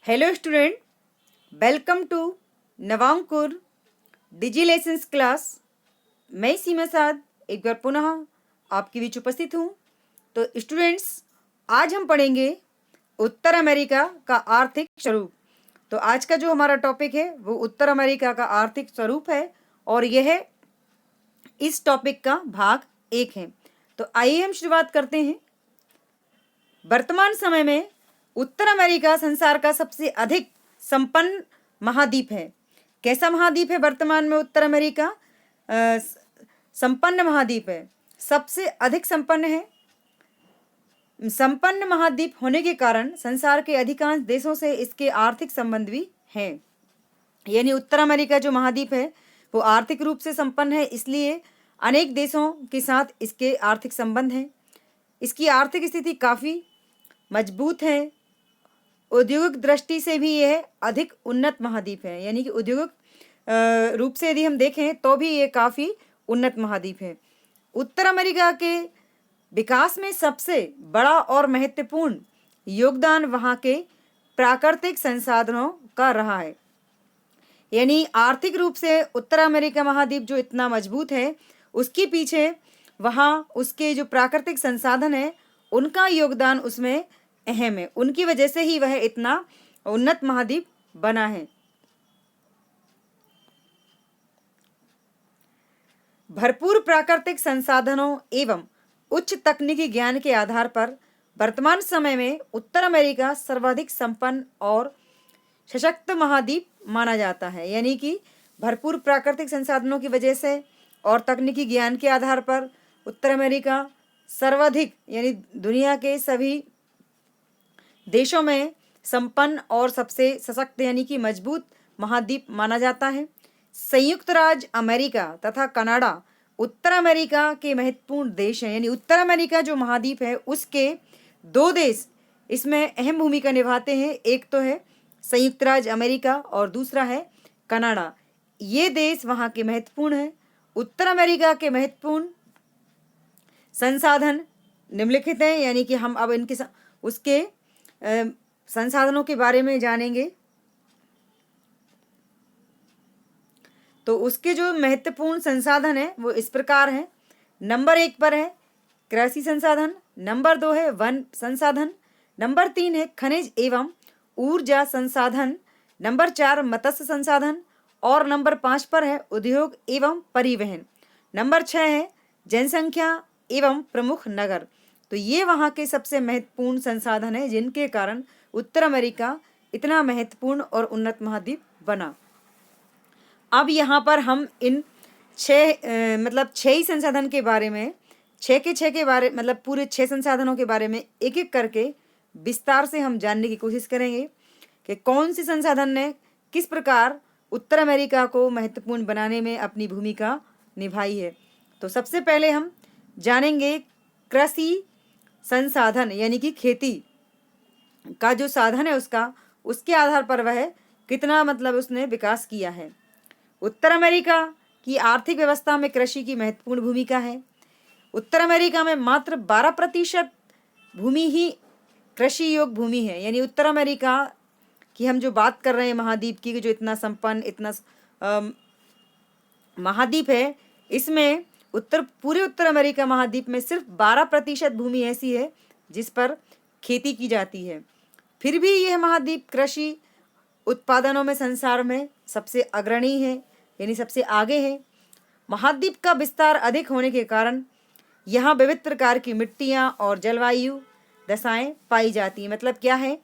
Hello student, welcome to Navankur digi lessons class. मैं सीमा साद एक बार पुनः आपके बीच उपस्थित हूँ। तो स्टूडेंट्स, आज हम पढ़ेंगे उत्तर अमेरिका का आर्थिक स्वरूप। तो आज का जो हमारा टॉपिक है वो उत्तर अमेरिका का आर्थिक स्वरूप है और यह इस टॉपिक का भाग 1 है। तो आइए हम शुरुआत करते हैं। वर्तमान समय में उत्तर अमेरिका संसार का सबसे अधिक संपन्न महाद्वीप है। कैसा महाद्वीप है वर्तमान में उत्तर अमेरिका? संपन्न महाद्वीप है, सबसे अधिक संपन्न है। संपन्न महाद्वीप होने के कारण संसार के अधिकांश देशों से इसके आर्थिक संबंध भी हैं। यानी उत्तर अमेरिका जो महाद्वीप है वो आर्थिक रूप से संपन्न है, इसलिए अनेक देशों के साथ इसके आर्थिक संबंध हैं। इसकी आर्थिक स्थिति काफ़ी मजबूत है। औद्योगिक दृष्टि से भी यह अधिक उन्नत महाद्वीप है, यानी कि औद्योगिक रूप से यदि हम देखें तो भी ये काफ़ी उन्नत महाद्वीप है। उत्तर अमेरिका के विकास में सबसे बड़ा और महत्वपूर्ण योगदान वहाँ के प्राकृतिक संसाधनों का रहा है। यानी आर्थिक रूप से उत्तर अमेरिका महाद्वीप जो इतना मजबूत है, उसके पीछे वहाँ उसके जो प्राकृतिक संसाधन है उनका योगदान उसमें अहम है। उनकी वजह से ही वह इतना उन्नत महाद्वीप बना है। भरपूर प्राकृतिक संसाधनों एवं उच्च तकनीकी ज्ञान के आधार पर वर्तमान समय में उत्तर अमेरिका सर्वाधिक संपन्न और सशक्त महाद्वीप माना जाता है। यानी कि भरपूर प्राकृतिक संसाधनों की वजह से और तकनीकी ज्ञान के आधार पर उत्तर अमेरिका सर्वाधिक यानी दुनिया के सभी देशों में संपन्न और सबसे सशक्त यानी कि मजबूत महाद्वीप माना जाता है। संयुक्त राज्य अमेरिका तथा कनाडा उत्तर अमेरिका के महत्वपूर्ण देश हैं। यानी उत्तर अमेरिका जो महाद्वीप है उसके 2 देश इसमें अहम भूमिका निभाते हैं। एक तो है संयुक्त राज्य अमेरिका और दूसरा है कनाडा। ये देश वहाँ के महत्वपूर्ण हैं। उत्तर अमेरिका के महत्वपूर्ण संसाधन निम्नलिखित हैं, यानी कि हम अब इनके उसके संसाधनों के बारे में जानेंगे। तो उसके जो महत्वपूर्ण संसाधन है वो इस प्रकार हैं। नंबर 1 पर है कृषि संसाधन, नंबर 2 है वन संसाधन, नंबर 3 है खनिज एवं ऊर्जा संसाधन, नंबर 4 मत्स्य संसाधन और नंबर 5 पर है उद्योग एवं परिवहन। नंबर 6 है जनसंख्या एवं प्रमुख नगर। तो ये वहाँ के सबसे महत्वपूर्ण संसाधन है जिनके कारण उत्तर अमेरिका इतना महत्वपूर्ण और उन्नत महाद्वीप बना। अब यहाँ पर हम इन 6 ही संसाधन के बारे में 6 के बारे मतलब पूरे 6 संसाधनों के बारे में एक एक करके विस्तार से हम जानने की कोशिश करेंगे कि कौन से संसाधन ने किस प्रकार उत्तर अमेरिका को महत्वपूर्ण बनाने में अपनी भूमिका निभाई है। तो सबसे पहले हम जानेंगे कृषि संसाधन, यानी कि खेती का जो साधन है उसके आधार पर वह कितना उसने विकास किया है। उत्तर अमेरिका की आर्थिक व्यवस्था में कृषि की महत्वपूर्ण भूमिका है। उत्तर अमेरिका में मात्र 12% भूमि ही कृषि योग्य भूमि है। यानी उत्तर अमेरिका की हम जो बात कर रहे हैं महाद्वीप की, जो इतना संपन्न इतना महाद्वीप है, इसमें पूरे उत्तर अमेरिका महाद्वीप में सिर्फ 12% भूमि ऐसी है जिस पर खेती की जाती है। फिर भी यह महाद्वीप कृषि उत्पादनों में संसार में सबसे अग्रणी है, यानी सबसे आगे है। महाद्वीप का विस्तार अधिक होने के कारण यहाँ विविध प्रकार की मिट्टियाँ और जलवायु दशाएं पाई जाती हैं। मतलब क्या है,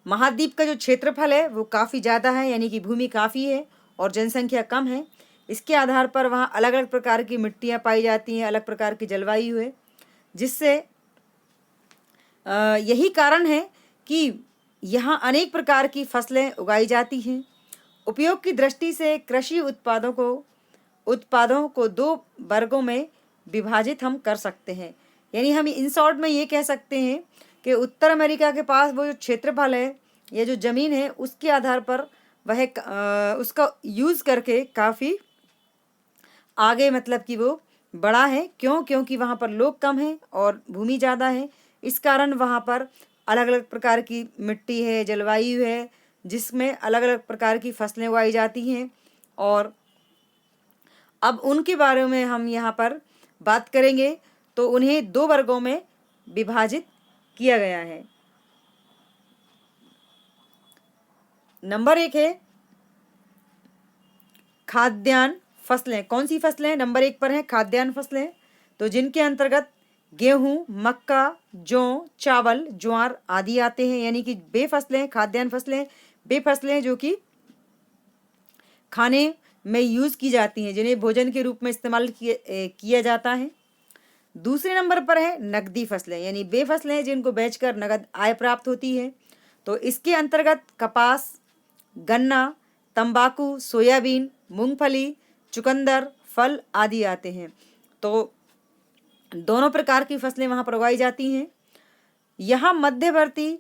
महाद्वीप का जो क्षेत्रफल है वो काफ़ी ज़्यादा है, यानी कि भूमि काफ़ी है और जनसंख्या कम है। इसके आधार पर वहाँ अलग अलग प्रकार की मिट्टियाँ पाई जाती हैं, अलग प्रकार की जलवायु है, जिससे यही कारण है कि यहाँ अनेक प्रकार की फसलें उगाई जाती हैं। उपयोग की दृष्टि से कृषि उत्पादों को 2 वर्गों में विभाजित हम कर सकते हैं। यानी हम इन शॉर्ट में ये कह सकते हैं कि उत्तर अमेरिका के पास वो जो क्षेत्रफल है या जो ज़मीन है उसके आधार पर वह उसका यूज़ करके काफ़ी आगे कि वो बड़ा है। क्योंकि वहाँ पर लोग कम हैं और भूमि ज़्यादा है, इस कारण वहाँ पर अलग अलग प्रकार की मिट्टी है, जलवायु है, जिसमें अलग अलग प्रकार की फसलें उगाई जाती हैं। और अब उनके बारे में हम यहाँ पर बात करेंगे। तो उन्हें दो वर्गों में विभाजित किया गया है। नंबर एक है खाद्यान्न फसलें। कौन सी फसलें? नंबर एक पर है खाद्यान्न फसलें, तो जिनके अंतर्गत गेहूं, मक्का, जौ, चावल, ज्वार आदि आते हैं। यानी कि वे फसलें, खाद्यान्न फसलें, वे फसलें जो कि खाने में यूज़ की जाती हैं, जिन्हें भोजन के रूप में इस्तेमाल किया जाता है। दूसरे नंबर पर है नकदी फसलें, यानी वे फसलें जिनको बेचकर नगद आय प्राप्त होती है। तो इसके अंतर्गत कपास, गन्ना, तंबाकू, सोयाबीन, मूंगफली, चुकंदर, फल आदि आते हैं। तो दोनों प्रकार की फसलें वहाँ पर उगाई जाती हैं। यहाँ मध्यवर्ती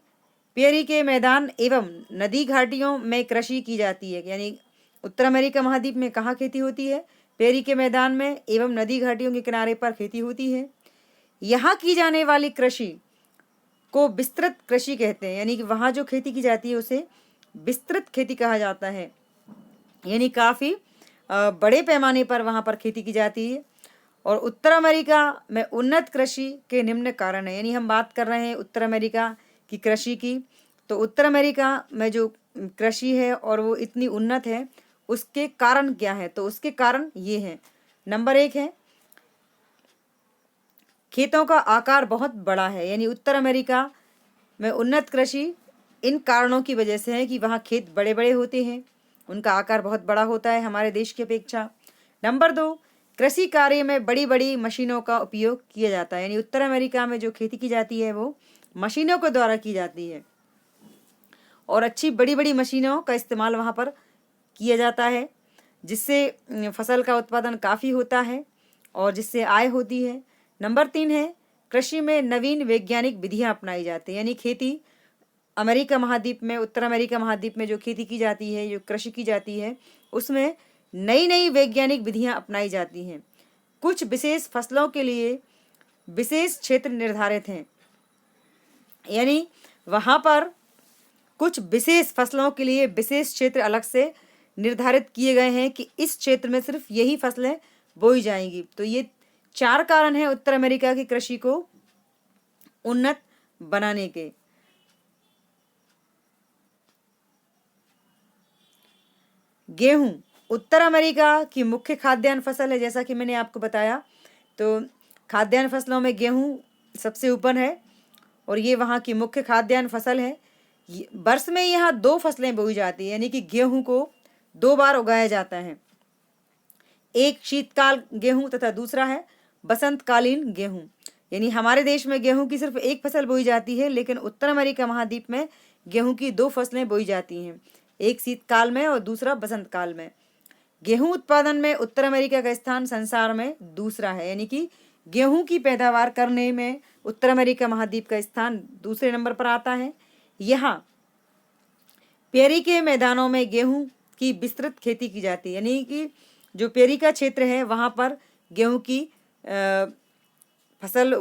पेरी के मैदान एवं नदी घाटियों में कृषि की जाती है। यानी उत्तर अमेरिका महाद्वीप में कहाँ खेती होती है? पेरी के मैदान में एवं नदी घाटियों के किनारे पर खेती होती है। यहाँ की जाने वाली कृषि को विस्तृत कृषि कहते हैं। यानी कि वहाँ जो खेती की जाती है उसे विस्तृत खेती कहा जाता है। यानी काफ़ी बड़े पैमाने पर वहाँ पर खेती की जाती है। और उत्तर अमेरिका में उन्नत कृषि के निम्न कारण है। यानी हम बात कर रहे हैं उत्तर अमेरिका की कृषि की। तो उत्तर अमेरिका में जो कृषि है और वो इतनी उन्नत है, उसके कारण क्या है? तो उसके कारण ये हैं। नंबर एक है खेतों का आकार बहुत बड़ा है। यानी उत्तर अमेरिका में उन्नत कृषि इन कारणों की वजह से है कि वहाँ खेत बड़े बड़े होते हैं, उनका आकार बहुत बड़ा होता है हमारे देश की अपेक्षा। नंबर दो, कृषि कार्य में बड़ी बड़ी मशीनों का उपयोग किया जाता है। यानी उत्तर अमेरिका में जो खेती की जाती है वो मशीनों के द्वारा की जाती है और अच्छी बड़ी बड़ी मशीनों का इस्तेमाल वहाँ पर किया जाता है, जिससे फसल का उत्पादन काफ़ी होता है और जिससे आय होती है। नंबर तीन है कृषि में नवीन वैज्ञानिक विधियाँ अपनाई जाती हैं। यानी खेती अमेरिका महाद्वीप में, उत्तर अमेरिका महाद्वीप में जो खेती की जाती है, जो कृषि की जाती है, उसमें नई नई वैज्ञानिक विधियाँ अपनाई जाती हैं। कुछ विशेष फसलों के लिए विशेष क्षेत्र निर्धारित हैं। यानी वहाँ पर कुछ विशेष फसलों के लिए विशेष क्षेत्र अलग से निर्धारित किए गए हैं कि इस क्षेत्र में सिर्फ यही फसलें बोई जाएंगी। तो ये चार कारण हैं उत्तर अमेरिका की कृषि को उन्नत बनाने के। गेहूं उत्तर अमेरिका की मुख्य खाद्यान्न फसल है, जैसा कि मैंने आपको बताया। तो खाद्यान्न फसलों में गेहूं सबसे ऊपर है और ये वहाँ की मुख्य खाद्यान्न फसल है। वर्ष में यहाँ दो फसलें बोई जाती है, यानी कि गेहूं को दो बार उगाया जाता है। एक शीतकाल गेहूं तथा दूसरा है बसंतकालीन गेहूं। यानी हमारे देश में गेहूं की सिर्फ एक फसल बोई जाती है, लेकिन उत्तर अमेरिका महाद्वीप में गेहूं की दो फसलें बोई जाती हैं, एक शीतकाल में और दूसरा बसंत काल में। गेहूं उत्पादन में उत्तर अमेरिका का स्थान संसार में दूसरा है। यानी कि गेहूं की पैदावार करने में उत्तर अमेरिका महाद्वीप का स्थान दूसरे नंबर पर आता है। यहाँ पेरी के मैदानों में गेहूं की विस्तृत खेती की जाती है। यानी कि जो पेरी का क्षेत्र है वहाँ पर गेहूं की फसल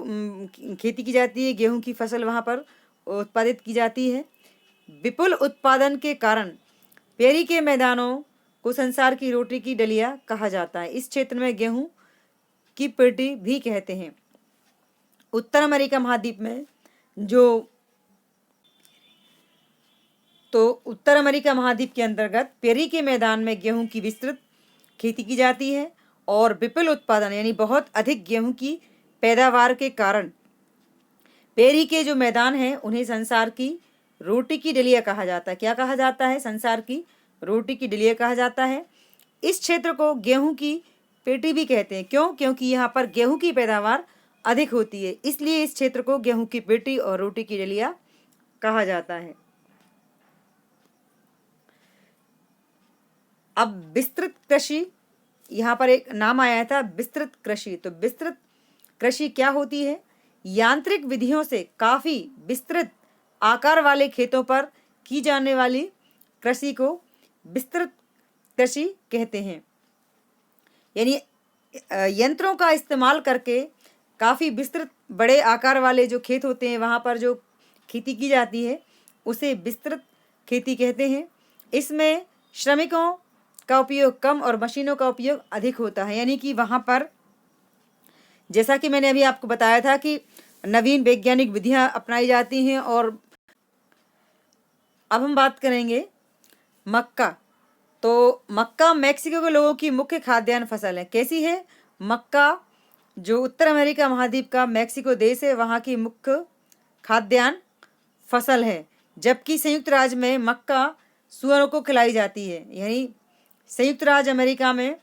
खेती की जाती है, गेहूं की फसल वहाँ पर उत्पादित की जाती है। विपुल उत्पादन के कारण पेरी के मैदानों को संसार की रोटी की डलिया कहा जाता है। इस क्षेत्र में गेहूं की पेटी भी कहते हैं। उत्तर अमेरिका महाद्वीप में उत्तर अमेरिका महाद्वीप के अंतर्गत पेरी के मैदान में गेहूं की विस्तृत खेती की जाती है और विपुल उत्पादन यानी बहुत अधिक गेहूं की पैदावार के कारण पेरी के जो मैदान हैं उन्हें संसार की रोटी की डलिया कहा जाता है। क्या कहा जाता है? संसार की रोटी की डलिया कहा जाता है। इस क्षेत्र को गेहूं की पेटी भी कहते हैं। क्यों? क्योंकि यहाँ पर गेहूं की पैदावार अधिक होती है, इसलिए इस क्षेत्र को गेहूं की पेटी और रोटी की डलिया कहा जाता है। अब विस्तृत कृषि, यहाँ पर एक नाम आया था विस्तृत कृषि। तो विस्तृत कृषि क्या होती है? यांत्रिक विधियों से काफ़ी विस्तृत आकार वाले खेतों पर की जाने वाली कृषि को विस्तृत कृषि कहते हैं। यानी यंत्रों का इस्तेमाल करके काफ़ी विस्तृत बड़े आकार वाले जो खेत होते हैं वहाँ पर जो खेती की जाती है उसे विस्तृत खेती कहते हैं। इसमें श्रमिकों का उपयोग कम और मशीनों का उपयोग अधिक होता है, यानी कि वहाँ पर जैसा कि मैंने अभी आपको बताया था कि नवीन वैज्ञानिक विधियां अपनाई जाती हैं। और अब हम बात करेंगे मक्का। तो मक्का मैक्सिको के लोगों की मुख्य खाद्यान्न फसल है। कैसी है? मक्का जो उत्तर अमेरिका महाद्वीप का मैक्सिको देश है वहाँ की मुख्य खाद्यान्न फसल है, जबकि संयुक्त राज्य में मक्का सुअरों को खिलाई जाती है। यानी संयुक्त राज्य अमेरिका में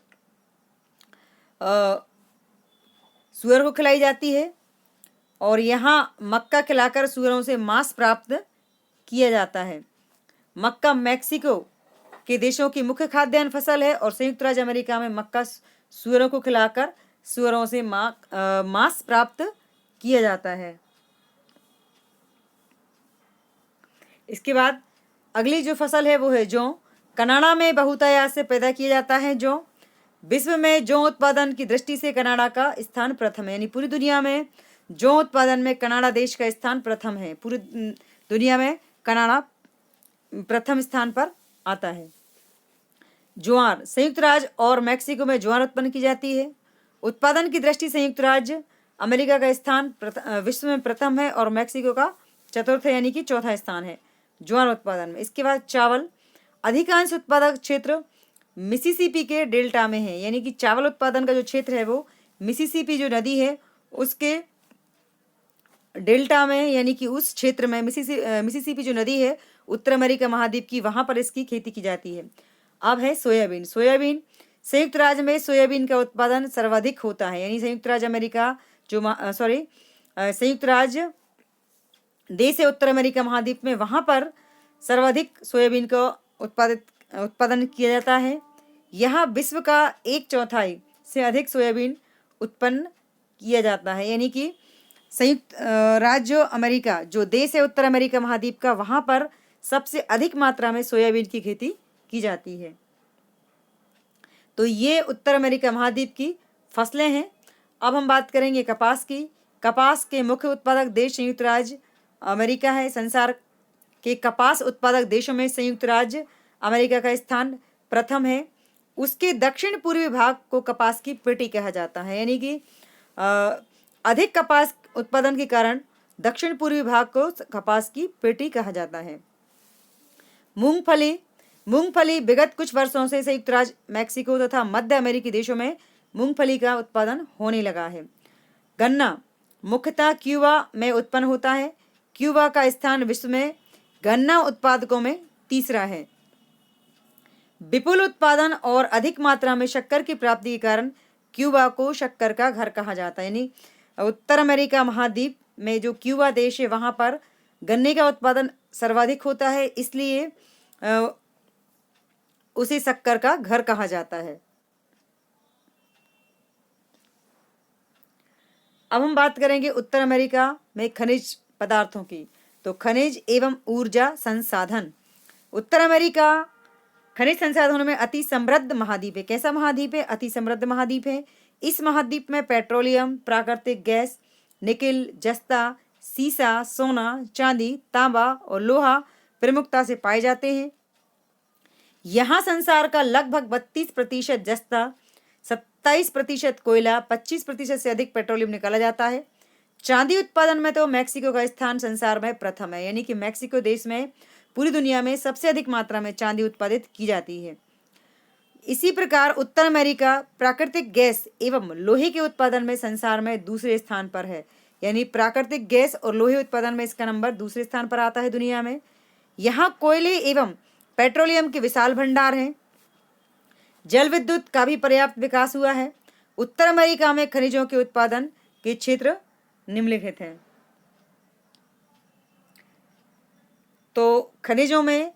सुअर को खिलाई जाती है और यहाँ मक्का खिलाकर सुअरों से मांस प्राप्त किया जाता है। मक्का मैक्सिको के देशों की मुख्य खाद्यान्न फसल है और संयुक्त राज्य अमेरिका में मक्का सुअरों को खिलाकर सुअरों से मांस प्राप्त किया जाता है। इसके बाद अगली जो फसल है वो है जौ। कनाडा में बहुतायत से पैदा किया जाता है जौ। विश्व में जौ उत्पादन की दृष्टि से कनाडा का स्थान प्रथम है, यानी पूरी दुनिया में जौ उत्पादन में कनाडा देश का स्थान प्रथम है। पूरी दुनिया में कनाडा प्रथम स्थान पर आता है। ज्वार, संयुक्त राज्य और मैक्सिको में ज्वार उत्पन्न की जाती है। उत्पादन की दृष्टि से संयुक्त राज्य अमेरिका का स्थान विश्व में प्रथम है और मैक्सिको का चतुर्थ है, यानी कि चौथा स्थान है ज्वार उत्पादन में। इसके बाद चावल, अधिकांश उत्पादक क्षेत्र मिसिसिपी के डेल्टा में है, यानी कि चावल उत्पादन का जो क्षेत्र है वो मिसिसिपी जो नदी है उसके डेल्टा में, यानी कि उस क्षेत्र में मिसिसिपी जो नदी है उत्तर अमेरिका महाद्वीप की, वहाँ पर इसकी खेती की जाती है। अब है सोयाबीन। सोयाबीन, संयुक्त राज्य में सोयाबीन का उत्पादन सर्वाधिक होता है, यानी संयुक्त राज्य अमेरिका जो संयुक्त राज्य देश है उत्तर अमेरिका महाद्वीप में, वहाँ पर सर्वाधिक सोयाबीन का उत्पादन किया जाता है। यहाँ विश्व का 1/4 से अधिक सोयाबीन उत्पन्न किया जाता है, यानी कि संयुक्त राज्य अमेरिका जो देश है उत्तर अमेरिका महाद्वीप का, वहाँ पर सबसे अधिक मात्रा में सोयाबीन की खेती की जाती है। तो ये उत्तर अमेरिका महाद्वीप की फसलें हैं। अब हम बात करेंगे कपास की। कपास के मुख्य उत्पादक देश संयुक्त राज्य अमेरिका है। संसार के कपास उत्पादक देशों में संयुक्त राज्य अमेरिका का स्थान प्रथम है। उसके दक्षिण पूर्वी भाग को कपास की पेटी कहा जाता है, यानी कि अधिक कपास उत्पादन के कारण दक्षिण पूर्वी भाग को कपास की पेटी कहा जाता है। मूंगफली, मूंगफली विगत कुछ वर्षों से संयुक्त राज्य मैक्सिको तथा मध्य अमेरिकी देशों में मूंगफली का उत्पादन होने लगा है। गन्ना मुख्यतः क्यूबा में उत्पन्न होता है। क्यूबा का स्थान विश्व में गन्ना उत्पादकों में तीसरा है। विपुल उत्पादन और अधिक मात्रा में शक्कर की प्राप्ति के कारण क्यूबा को शक्कर का घर कहा जाता है, यानी उत्तर अमेरिका महाद्वीप में जो क्यूबा देश है वहाँ पर गन्ने का उत्पादन सर्वाधिक होता है, इसलिए उसे शक्कर का घर कहा जाता है। अब हम बात करेंगे उत्तर अमेरिका में खनिज पदार्थों की। तो खनिज एवं ऊर्जा संसाधन, उत्तर अमेरिका खनिज संसाधनों में अति समृद्ध महाद्वीप है। कैसा महाद्वीप है? अति समृद्ध महाद्वीप है। इस महाद्वीप में पेट्रोलियम, प्राकृतिक गैस, निकिल, जस्ता, सीसा, सोना, चांदी, तांबा और लोहा प्रमुखता से पाए जाते हैं। यहाँ संसार का लगभग 32% जस्ता, 27% कोयला, 25% से अधिक पेट्रोलियम निकाला जाता है। चांदी उत्पादन में तो मैक्सिको का स्थान संसार में प्रथम है, यानी कि मैक्सिको देश में पूरी दुनिया में सबसे अधिक मात्रा में चांदी उत्पादित की जाती है। इसी प्रकार उत्तर अमेरिका प्राकृतिक गैस एवं लोहे के उत्पादन में संसार में दूसरे स्थान पर है, यानी प्राकृतिक गैस और लोहे उत्पादन में इसका नंबर दूसरे स्थान पर आता है दुनिया में। यहाँ कोयले एवं पेट्रोलियम के विशाल भंडार हैं। जल विद्युत का भी पर्याप्त विकास हुआ है। उत्तर अमेरिका में खनिजों के उत्पादन के क्षेत्र निम्नलिखित हैं। तो खनिजों में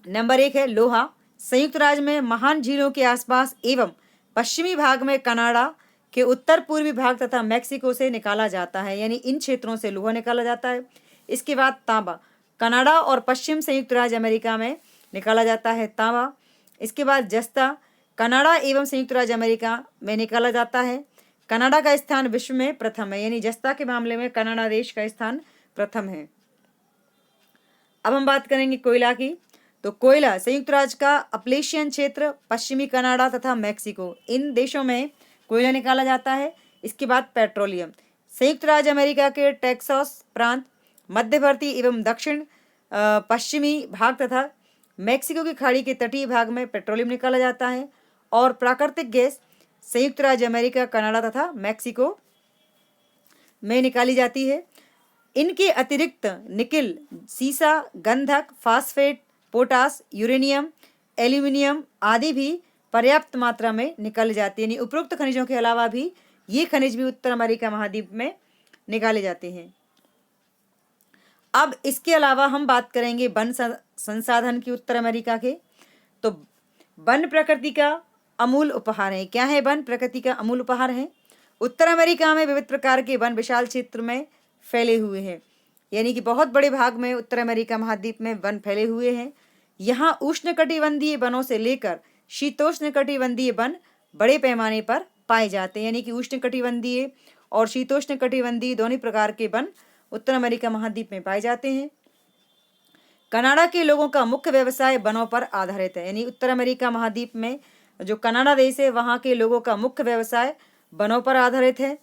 नंबर 1 है लोहा। संयुक्त राज्य में महान झीलों के आसपास एवं पश्चिमी भाग में कनाडा के उत्तर पूर्वी भाग तथा मैक्सिको से निकाला जाता है, यानी इन क्षेत्रों से लोहा निकाला जाता है। इसके बाद तांबा, कनाडा और पश्चिम संयुक्त राज्य अमेरिका में निकाला जाता है तांबा। इसके बाद जस्ता, कनाडा एवं संयुक्त राज्य अमेरिका में निकाला जाता है। कनाडा का स्थान विश्व में प्रथम है, यानी जस्ता के मामले में कनाडा देश का स्थान प्रथम है। अब हम बात करेंगे कोयला की। तो कोयला संयुक्त राज्य का अपलेशियन क्षेत्र, पश्चिमी कनाडा तथा मैक्सिको, इन देशों में कोयला निकाला जाता है। इसके बाद पेट्रोलियम, संयुक्त राज्य अमेरिका के टेक्सास प्रांत, मध्यवर्ती एवं दक्षिण पश्चिमी भाग तथा मैक्सिको की खाड़ी के तटीय भाग में पेट्रोलियम निकाला जाता है। और प्राकृतिक गैस संयुक्त राज्य अमेरिका, कनाडा तथा मैक्सिको में निकाली जाती है। इनके अतिरिक्त निकिल, सीसा, गंधक, फास्फेट, पोटास, यूरेनियम, एल्यूमिनियम आदि भी पर्याप्त मात्रा में निकाले जाते हैं। यानी उपरोक्त खनिजों के अलावा भी ये खनिज भी उत्तर अमेरिका महाद्वीप में निकाले जाते हैं। अब इसके अलावा हम बात करेंगे वन संसाधन की उत्तर अमेरिका के। तो वन प्रकृति का अमूल उपहार है। क्या है वन? प्रकृति का अमूल उपहार है। उत्तर अमेरिका में विविध प्रकार के वन विशाल क्षेत्र में फैले हुए हैं। यानी कि बहुत बड़े भाग में उत्तर अमेरिका महाद्वीप में वन फैले हुए हैं। यहाँ उष्णकटिबंधीय वनों से लेकर शीतोष्णकटिबंधीय वन बड़े पैमाने पर पाए जाते हैं। यानी कि उष्णकटिबंधीय और शीतोष्णकटिबंधीय दोनों प्रकार के वन उत्तर अमेरिका महाद्वीप में पाए जाते हैं। कनाडा के लोगों का मुख्य व्यवसाय वनों पर आधारित है। यानी उत्तर अमेरिका महाद्वीप में जो कनाडा देश है, वहाँ के लोगों का मुख्य व्यवसाय वनों पर आधारित है।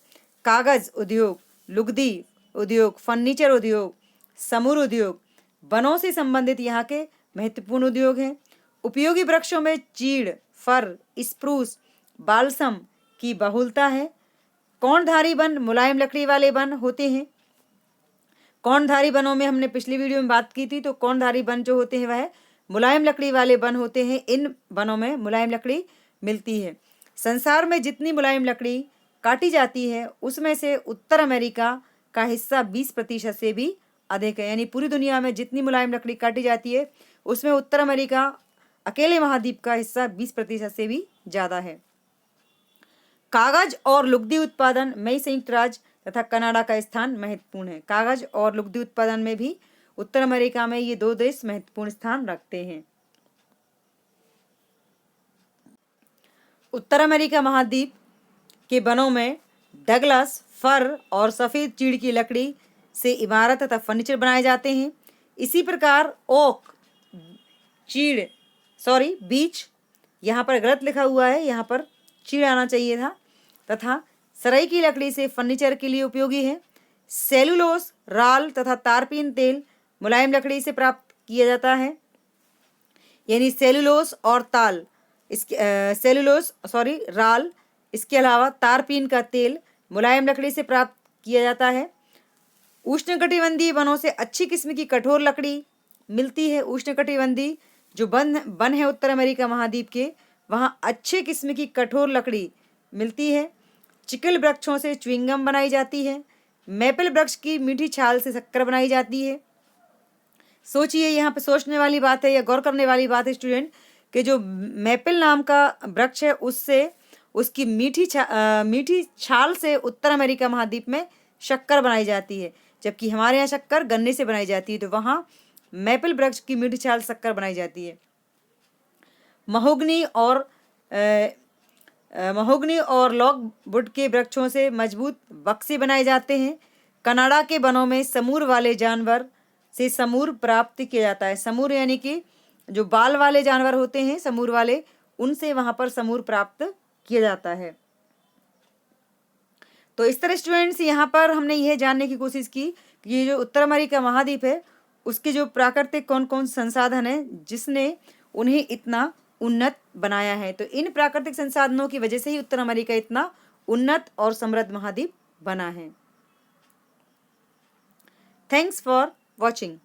कागज उद्योग, लुगदी उद्योग, फर्नीचर उद्योग, समूर उद्योग वनों से संबंधित यहाँ के महत्वपूर्ण उद्योग हैं। उपयोगी वृक्षों में चीड़, फर, स्प्रूस, बाल्सम की बहुलता है। कौनधारी वन मुलायम लकड़ी वाले वन होते हैं। कौनधारी वनों में हमने पिछली वीडियो में बात की थी। तो कौनधारी वन जो होते हैं वह मुलायम लकड़ी वाले वन होते हैं। इन वनों में मुलायम लकड़ी मिलती है। संसार में जितनी मुलायम लकड़ी काटी जाती है उसमें से उत्तर अमेरिका का हिस्सा 20% से भी अधिक है। यानी पूरी दुनिया में जितनी मुलायम लकड़ी काटी जाती है उसमें उत्तर अमेरिका अकेले महाद्वीप का हिस्सा 20% से भी ज़्यादा है। कागज और लुगदी उत्पादन में संयुक्त राज्य तथा कनाडा का स्थान महत्वपूर्ण है। कागज और लुगदी उत्पादन में भी उत्तर अमेरिका में ये दो देश महत्वपूर्ण स्थान रखते हैं। उत्तर अमेरिका महाद्वीप के वनों में डगलस, फर और सफ़ेद चीड़ की लकड़ी से इमारत तथा फर्नीचर बनाए जाते हैं। इसी प्रकार ओक, बीच, यहाँ पर गलत लिखा हुआ है, यहाँ पर चीड़ आना चाहिए था, तथा सराई की लकड़ी से फर्नीचर के लिए उपयोगी है। सेलुलोस, राल तथा तारपीन तेल मुलायम लकड़ी से प्राप्त किया जाता है। यानी सेलुलोस और ताल, राल, इसके अलावा तारपीन का तेल मुलायम लकड़ी से प्राप्त किया जाता है। उष्णकटिबंधीय वनों से अच्छी किस्म की कठोर लकड़ी मिलती है। उष्णकटिबंधीय जो वन है उत्तर अमेरिका महाद्वीप के, वहाँ अच्छे किस्म की कठोर लकड़ी मिलती है। चिकल वृक्षों से च्युइंगम बनाई जाती है। मैपल वृक्ष की मीठी छाल से शक्कर बनाई जाती है। सोचिए, यहाँ पे सोचने वाली बात है या गौर करने वाली बात है स्टूडेंट, कि जो मैपल नाम का वृक्ष है उससे उसकी मीठी छाल से उत्तर अमेरिका महाद्वीप में शक्कर बनाई जाती है, जबकि हमारे यहाँ शक्कर गन्ने से बनाई जाती है। तो वहाँ मैपल वृक्ष की मीठी छाल शक्कर बनाई जाती है। महोगनी और लॉगवुड के वृक्षों से मजबूत बक्से बनाए जाते हैं। कनाडा के वनों में समूर वाले जानवर से समूर प्राप्त किया जाता है। समूर यानी कि जो बाल वाले जानवर होते हैं, समूर वाले, उनसे वहाँ पर समूर प्राप्त किया जाता है। तो इस तरह स्टूडेंट्स यहाँ पर हमने यह जानने की कोशिश की कि ये जो उत्तर अमेरिका महाद्वीप है उसके जो प्राकृतिक कौन कौन संसाधन हैं जिसने उन्हें इतना उन्नत बनाया है। तो इन प्राकृतिक संसाधनों की वजह से ही उत्तर अमेरिका इतना उन्नत और समृद्ध महाद्वीप बना है। Thanks for watching.